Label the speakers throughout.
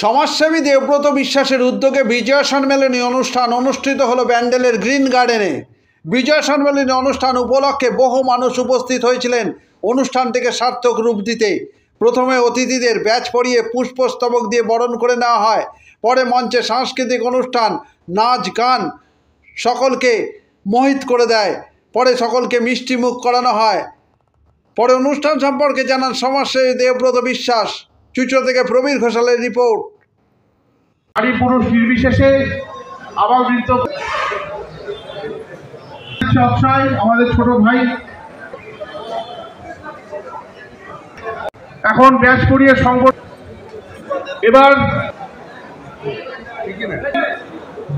Speaker 1: সমাজসেবী দেবব্রত বিশ্বাসের উদ্যোগে বিজয়া সম্মেলনী অনুষ্ঠান অনুষ্ঠিত হলো ব্যান্ডেলের গ্রিন গার্ডেনে। বিজয়া সম্মেলনী অনুষ্ঠান উপলক্ষে বহু মানুষ উপস্থিত হয়েছিলেন অনুষ্ঠানটিকে সার্থক রূপ দিতে। প্রথমে অতিথিদের ব্যাচ পরিয়ে পুষ্পস্তবক দিয়ে বরণ করে নেওয়া হয়। পরে মঞ্চে সাংস্কৃতিক অনুষ্ঠান, নাচ গান সকলকে মোহিত করে দেয়। পরে সকলকে মিষ্টি মুখ করানো হয়। পরে অনুষ্ঠান সম্পর্কে জানান সমাজসেবী দেবব্রত বিশ্বাস। চুচড়া থেকে প্রবীর ঘোষালের রিপোর্ট।
Speaker 2: নারী পুরুষ নির্বিশেষে আবার বৃদ্ধ আমাদের ছোট ভাই এখন ব্যাচ করিয়ে সংগঠন। এবার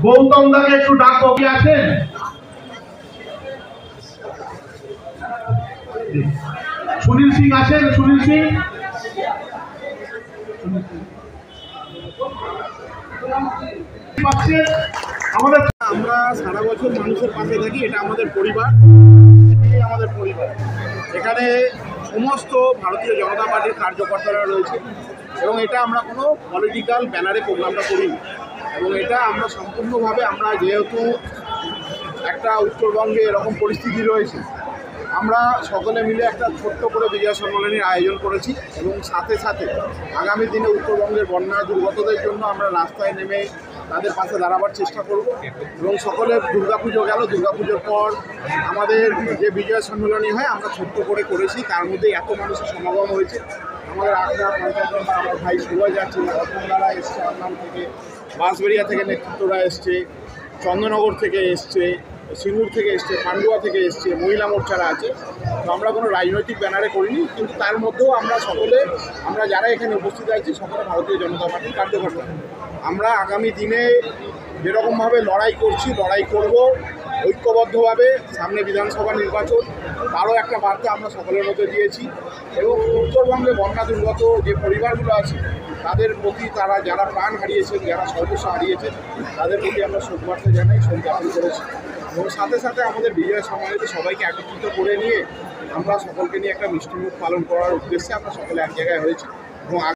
Speaker 2: গৌতম দাকে একটু ডাক কপি আছেন? সুনীল সিং আছেন? সুনীল সিং
Speaker 3: আমরা সারা বছর মানুষের পাশে থাকি, এটা আমাদের পরিবার, আমাদের পরিবার। এখানে সমস্ত ভারতীয় জনতা পার্টির কার্যকর্তারা রয়েছে এবং এটা আমরা কোনো পলিটিক্যাল ব্যানারে প্রোগ্রামটা করি এবং এটা আমরা সম্পূর্ণভাবে, আমরা যেহেতু একটা উত্তরবঙ্গে এরকম পরিস্থিতি রয়েছে, আমরা সকলে মিলে একটা ছোট্ট করে বিজয়া সম্মেলনীর আয়োজন করেছি এবং সাথে সাথে আগামী দিনে উত্তরবঙ্গের বন্যা দুর্গতদের জন্য আমরা রাস্তায় নেমে তাদের পাশে দাঁড়াবার চেষ্টা করব এবং সকলে দুর্গাপুজো গেল, দুর্গাপুজোর পর আমাদের যে বিজয়া সম্মেলনী হয় আমরা ছোট্ট করে করেছি, তার মধ্যে এত মানুষের সমাগম হয়েছে। আমাদের আগ্রা পঞ্চায়েত মেম্বার আমার ভাই সুরজ আছে, রতনদারা এসছে আসাম থেকে, বাঁশবেড়িয়া থেকে নেতৃত্বরা এসছে, চন্দ্রনগর থেকে এসছে, সিঙ্গুর থেকে এসছে, পান্ডুয়া থেকে এসছে, মহিলা মোর্চারা আছে। তো আমরা কোনো রাজনৈতিক ব্যানারে করিনি, কিন্তু তার মধ্যেও আমরা সকলে, আমরা যারা এখানে উপস্থিত আছি সকলে ভারতীয় জনতা পার্টির কার্যকর্তা। আমরা আগামী দিনে যেরকমভাবে লড়াই করছি, লড়াই করব ঐক্যবদ্ধভাবে। সামনে বিধানসভা নির্বাচন, তারও একটা বার্তা আমরা সকলের মধ্যে দিয়েছি এবং উত্তরবঙ্গে বন্যা দুর্গত যে পরিবারগুলো আছে তাদের প্রতি, তারা যারা প্রাণ হারিয়েছেন, যারা সদস্য হারিয়েছেন, তাদের প্রতি আমরা শোকবার্তা জানাই, শোক জ্ঞাপন করেছি এবং সাথে সাথে আমাদের বিজয় সম্মেলনীতে সবাইকে একত্রিত করে নিয়ে আমরা সকলকে নিয়ে একটা মিষ্টিমুখ পালন করার উদ্দেশ্যে আমরা সকলে এক জায়গায় হয়েছি এবং